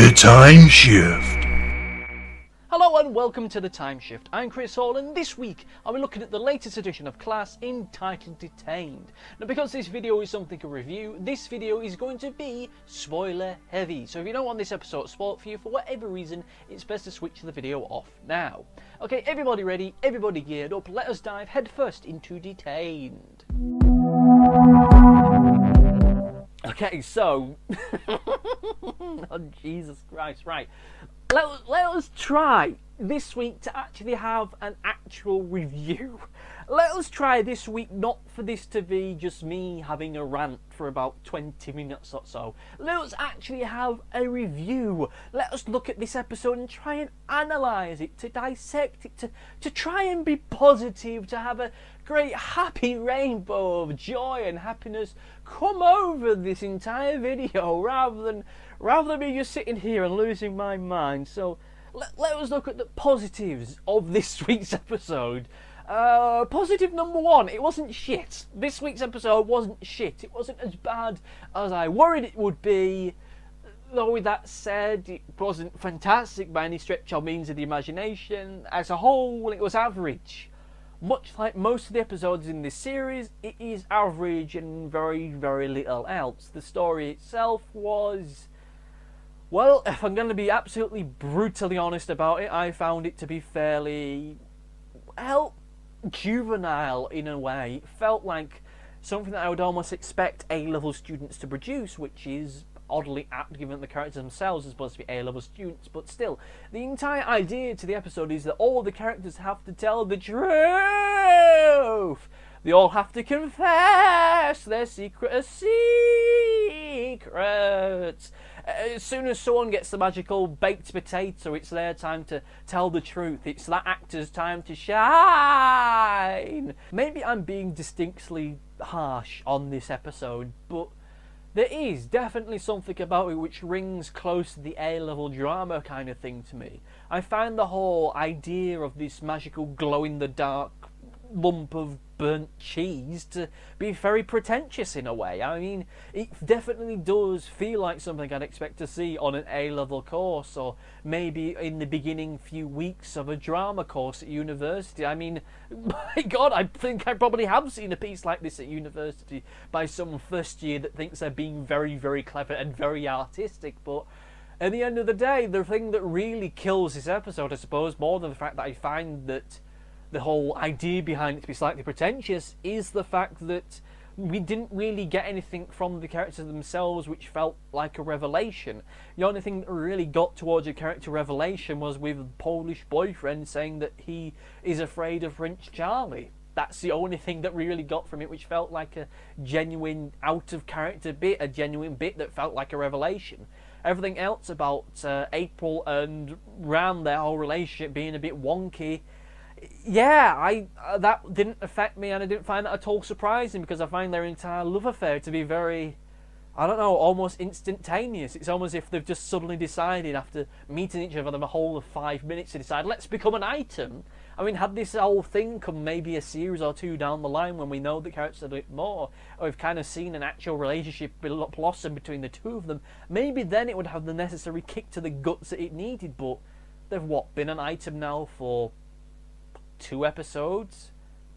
The Timeshift. Hello and welcome to The Timeshift. I'm Chris Hall, and this week I'll be looking at the latest edition of Class entitled Detained. Now, because this video is something to review, this video is going to be spoiler heavy. So if you don't want this episode spoiled for you for whatever reason, it's best to switch the video off now. Okay, everybody ready, everybody geared up, let us dive headfirst into Detained. Okay, so... oh, Jesus Christ, right. Let us try this week to actually have an actual review. Let us try this week not for this to be just me having a rant for about 20 minutes or so. Let us actually have a review. Let us look at this episode and try and analyse it, to dissect it, to try and be positive, to have a great happy rainbow of joy and happiness come over this entire video rather than me just sitting here and losing my mind. So let us look at the positives of this week's episode. Positive number one, it wasn't shit. This week's episode wasn't shit. It wasn't as bad as I worried it would be. Though with that said, it wasn't fantastic by any stretch or means of the imagination. As a whole, it was average. Much like most of the episodes in this series, it is average and very, very little else. The story itself was... well, if I'm going to be absolutely brutally honest about it, I found it to be fairly, well, juvenile in a way. It felt like something that I would almost expect A-level students to produce, which is oddly apt given the characters themselves are supposed to be A-level students, but still. The entire idea to the episode is that all the characters have to tell the truth. They all have to confess their secrets. As soon as someone gets the magical baked potato, it's their time to tell the truth. It's that actor's time to shine. Maybe I'm being distinctly harsh on this episode, but there is definitely something about it which rings close to the A-level drama kind of thing to me. I find the whole idea of this magical glow-in-the-dark lump of burnt cheese to be very pretentious in a way. I mean, it definitely does feel like something I'd expect to see on an A-level course, or maybe in the beginning few weeks of a drama course at university. I mean, my God, I think I probably have seen a piece like this at university by some first year that thinks they're being very, very clever and very artistic, but at the end of the day, the thing that really kills this episode, I suppose, more than the fact that I find that the whole idea behind it to be slightly pretentious, is the fact that we didn't really get anything from the characters themselves which felt like a revelation. The only thing that really got towards a character revelation was with Polish boyfriend saying that he is afraid of Prince Charlie. That's the only thing that really got from it, which felt like a genuine out-of-character bit, a genuine bit that felt like a revelation. Everything else about April and Ram, their whole relationship being a bit wonky, yeah, that didn't affect me, and I didn't find that at all surprising, because I find their entire love affair to be very, I don't know, almost instantaneous. It's almost as if they've just suddenly decided after meeting each other for a whole of 5 minutes to decide, let's become an item. I mean, had this whole thing come maybe a series or two down the line when we know the characters a bit more, or we've kind of seen an actual relationship blossom between the two of them, maybe then it would have the necessary kick to the guts that it needed, but they've, been an item now for 2 episodes,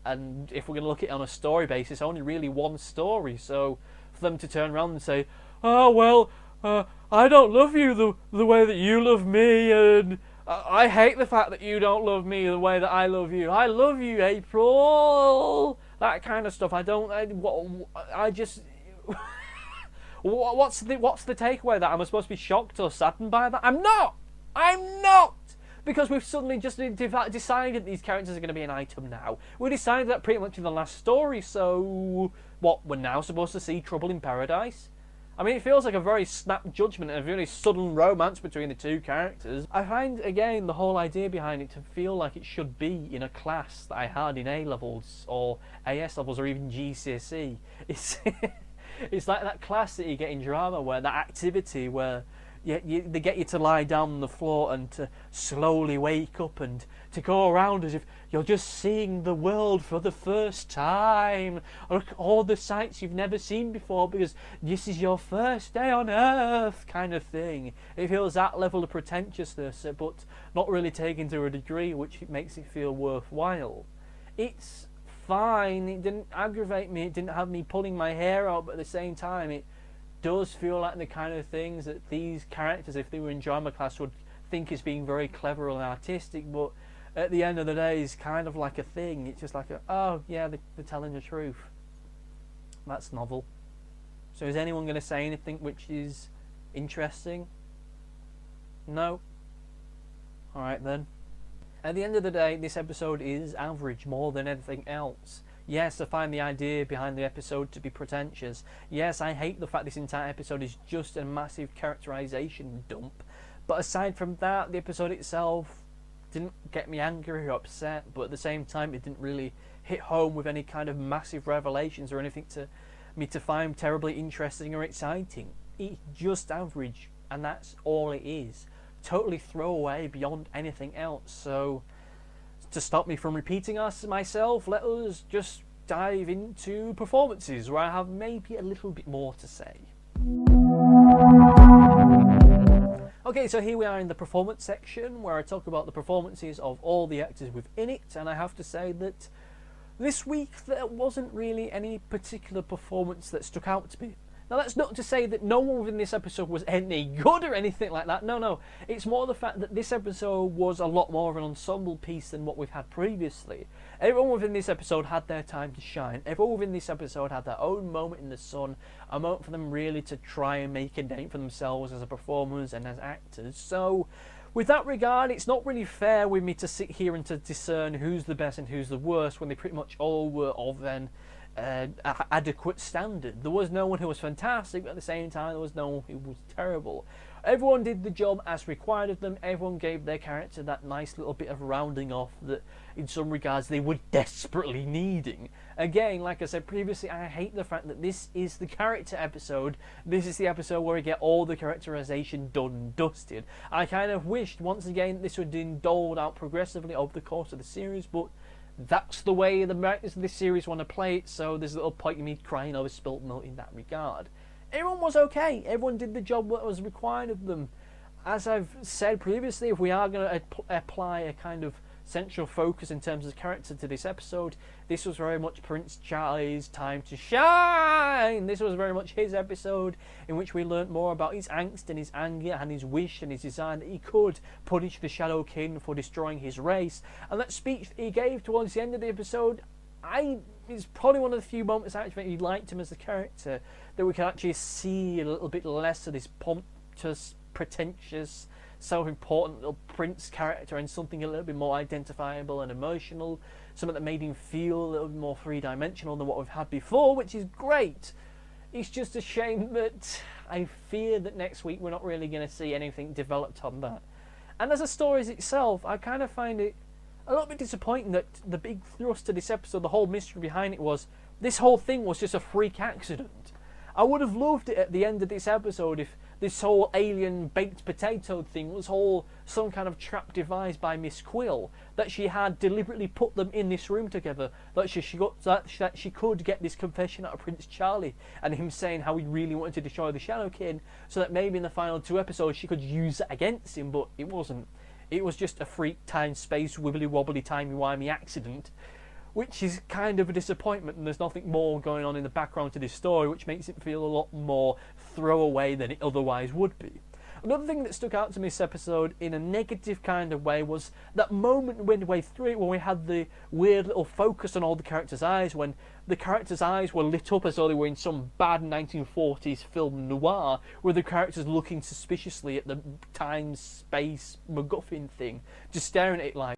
and if we're going to look at it on a story basis, only really one story. So for them to turn around and say, oh well, I don't love you the way that you love me, and I hate the fact that you don't love me the way that I love you. I love you, April. That kind of stuff. I just what's the takeaway? That I'm supposed to be shocked or saddened by that? I'm not. Because we've suddenly just decided these characters are going to be an item now. We decided that pretty much in the last story, so what, we're now supposed to see Trouble in Paradise? I mean, it feels like a very snap judgment and a very sudden romance between the two characters. I find, again, the whole idea behind it to feel like it should be in a class that I had in A-levels, or AS levels, or even GCSE. It's like that class that you get in drama, where that activity where they get you to lie down on the floor and to slowly wake up and to go around as if you're just seeing the world for the first time. Look at all the sights you've never seen before because this is your first day on Earth, kind of thing. It feels that level of pretentiousness, but not really taken to a degree which makes it feel worthwhile. It's fine, it didn't aggravate me, it didn't have me pulling my hair out, but at the same time it does feel like the kind of things that these characters, if they were in drama class, would think is being very clever and artistic, but at the end of the day it's kind of like a thing. It's just like oh yeah, they're telling the truth. That's novel. So is anyone going to say anything which is interesting? No? Alright then. At the end of the day, this episode is average more than anything else. Yes, I find the idea behind the episode to be pretentious. Yes, I hate the fact this entire episode is just a massive characterization dump. But aside from that, the episode itself didn't get me angry or upset, but at the same time it didn't really hit home with any kind of massive revelations or anything to me to find terribly interesting or exciting. It's just average, and that's all it is. Totally throwaway beyond anything else. So to stop me from repeating myself, let us just dive into performances where I have maybe a little bit more to say. Okay, so here we are in the performance section where I talk about the performances of all the actors within it, and I have to say that this week there wasn't really any particular performance that stuck out to me. Now that's not to say that no one within this episode was any good or anything like that. No. It's more the fact that this episode was a lot more of an ensemble piece than what we've had previously. Everyone within this episode had their time to shine. Everyone within this episode had their own moment in the sun. A moment for them really to try and make a name for themselves as performers and as actors. So with that regard, it's not really fair with me to sit here and to discern who's the best and who's the worst when they pretty much all were of an adequate standard. There was no one who was fantastic, but at the same time there was no one who was terrible. Everyone did the job as required of them. Everyone gave their character that nice little bit of rounding off that in some regards they were desperately needing. Again, like I said previously, I hate the fact that this is the character episode. This is the episode where we get all the characterization done and dusted. I kind of wished once again this would have been doled out progressively over the course of the series, but that's the way the writers of this series want to play it, so there's a little point in me crying over spilt milk in that regard. Everyone was okay. Everyone did the job that was required of them. As I've said previously, if we are going to apply a kind of central focus in terms of character to this episode, this was very much Prince Charlie's time to shine. This was very much his episode in which we learnt more about his angst and his anger and his wish and his desire that he could punish the Shadow King for destroying his race. And that speech that he gave towards the end of the episode, it's probably one of the few moments I actually liked him as a character, that we can actually see a little bit less of this pompous, pretentious, self-important little prince character and something a little bit more identifiable and emotional, something that made him feel a little bit more three-dimensional than what we've had before, which is great. It's just a shame that I fear that next week we're not really going to see anything developed on that. And as a story itself, I kind of find it a little bit disappointing that the big thrust of this episode, the whole mystery behind it was, this whole thing was just a freak accident. I would have loved it at the end of this episode if this whole alien baked potato thing was all some kind of trap devised by Miss Quill, that she had deliberately put them in this room together, that she could get this confession out of Prince Charlie and him saying how he really wanted to destroy the Shadow King, so that maybe in the final 2 episodes she could use it against him, but it wasn't. It was just a freak time space wibbly wobbly timey wimey accident, which is kind of a disappointment, and there's nothing more going on in the background to this story, which makes it feel a lot more throwaway than it otherwise would be. Another thing that stuck out to me this episode in a negative kind of way was that moment midway through it when we had the weird little focus on all the characters' eyes, when the characters' eyes were lit up as though they were in some bad 1940s film noir, with the characters looking suspiciously at the time-space MacGuffin thing, just staring at it like,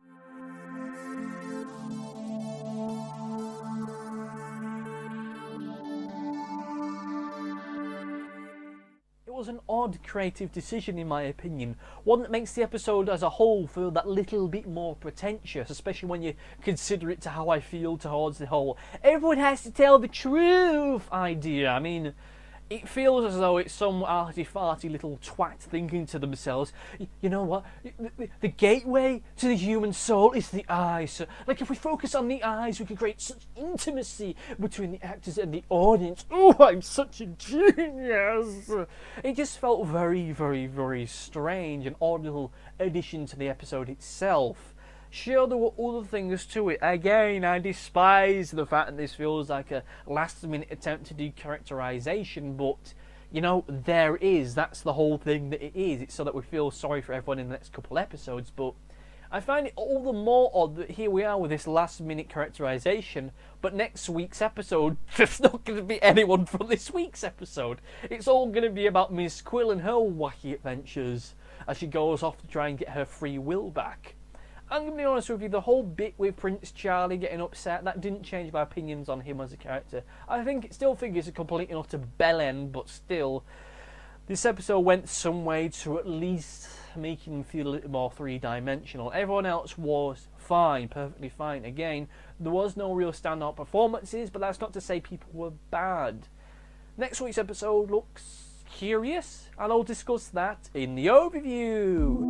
was an odd creative decision in my opinion, one that makes the episode as a whole feel that little bit more pretentious, especially when you consider it to how I feel towards the whole everyone has to tell the truth idea. I mean, It feels as though it's some arty-farty little twat thinking to themselves, you know what, the gateway to the human soul is the eyes. So, like, if we focus on the eyes, we can create such intimacy between the actors and the audience. Oh, I'm such a genius! It just felt very, very, very strange, an odd little addition to the episode itself. Sure, there were other things to it. Again, I despise the fact that this feels like a last-minute attempt to do characterization, but, you know, there is. That's the whole thing that it is. It's so that we feel sorry for everyone in the next couple episodes, but I find it all the more odd that here we are with this last-minute characterization, but next week's episode, there's not going to be anyone from this week's episode. It's all going to be about Miss Quill and her wacky adventures as she goes off to try and get her free will back. I'm going to be honest with you, the whole bit with Prince Charlie getting upset, that didn't change my opinions on him as a character. I think it still figures a complete and utter bellend, but still, this episode went some way to at least making him feel a little more three-dimensional. Everyone else was fine, perfectly fine. Again, there was no real standout performances, but that's not to say people were bad. Next week's episode looks curious, and I'll discuss that in the overview.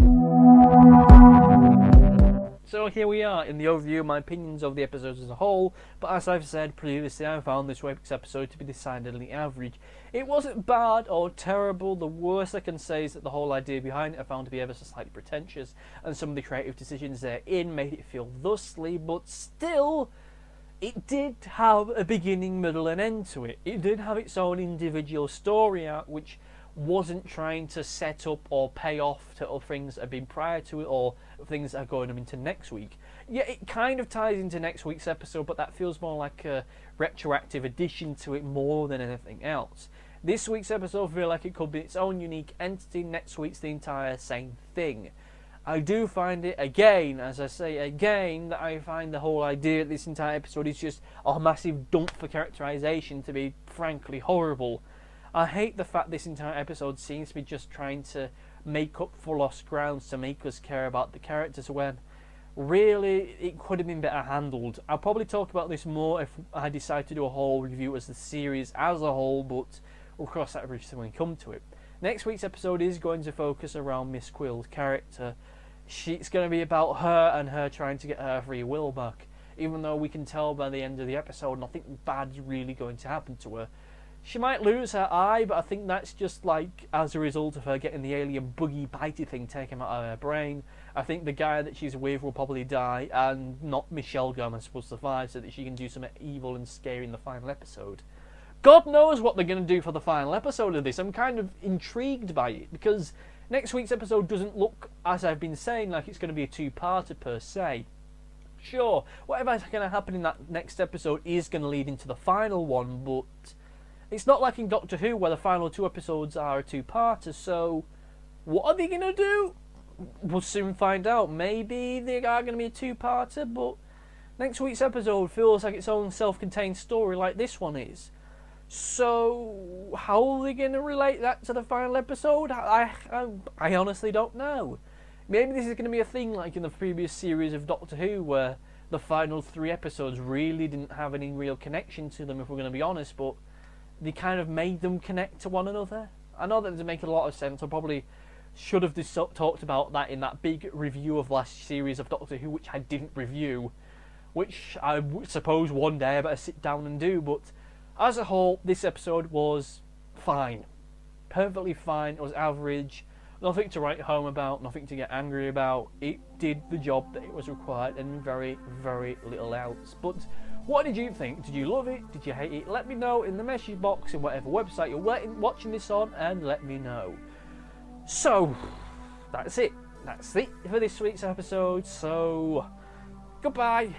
So here we are in the overview, my opinions of the episodes as a whole, but as I've said previously, I found this week's episode to be decidedly average. It wasn't bad or terrible. The worst I can say is that the whole idea behind it I found to be ever so slightly pretentious, and some of the creative decisions therein made it feel thusly, but still, it did have a beginning, middle and end to it. It did have its own individual story arc, which wasn't trying to set up or pay off to other things that have been prior to it or things that are going into next week. Yeah, it kind of ties into next week's episode, but that feels more like a retroactive addition to it more than anything else. This week's episode feels like it could be its own unique entity. Next week's the entire same thing. I do find it, again, as I say again, that I find the whole idea of this entire episode is just a massive dump for characterization to be frankly horrible. I hate the fact this entire episode seems to be just trying to make up for lost grounds to make us care about the characters when really it could have been better handled. I'll probably talk about this more if I decide to do a whole review as the series as a whole, but we'll cross that bridge when we come to it. Next week's episode is going to focus around Miss Quill's character. It's going to be about her and her trying to get her free will back. Even though we can tell by the end of the episode nothing bad's really going to happen to her. She might lose her eye, but I think that's just like as a result of her getting the alien boogie bitey thing taken out of her brain. I think the guy that she's with will probably die, and not Michelle Gomez will survive so that she can do something evil and scary in the final episode. God knows what they're going to do for the final episode of this. I'm kind of intrigued by it, because next week's episode doesn't look, as I've been saying, like it's going to be a two-parter per se. Sure, whatever's going to happen in that next episode is going to lead into the final one, but it's not like in Doctor Who where the final two episodes are a two-parter, so what are they going to do? We'll soon find out. Maybe they are going to be a two-parter, but next week's episode feels like its own self-contained story like this one is. So how are they going to relate that to the final episode? I honestly don't know. Maybe this is going to be a thing like in the previous series of Doctor Who where the final 3 episodes really didn't have any real connection to them, if we're going to be honest, but they kind of made them connect to one another. I know that doesn't make a lot of sense. I probably should have talked about that in that big review of last series of Doctor Who, which I didn't review, which I suppose one day I better sit down and do. But as a whole, this episode was fine. Perfectly fine. It was average. Nothing to write home about, nothing to get angry about. It did the job that it was required and very, very little else. But what did you think? Did you love it? Did you hate it? Let me know in the message box in whatever website you're watching this on, and let me know. So, that's it. That's it for this week's episode. So, goodbye.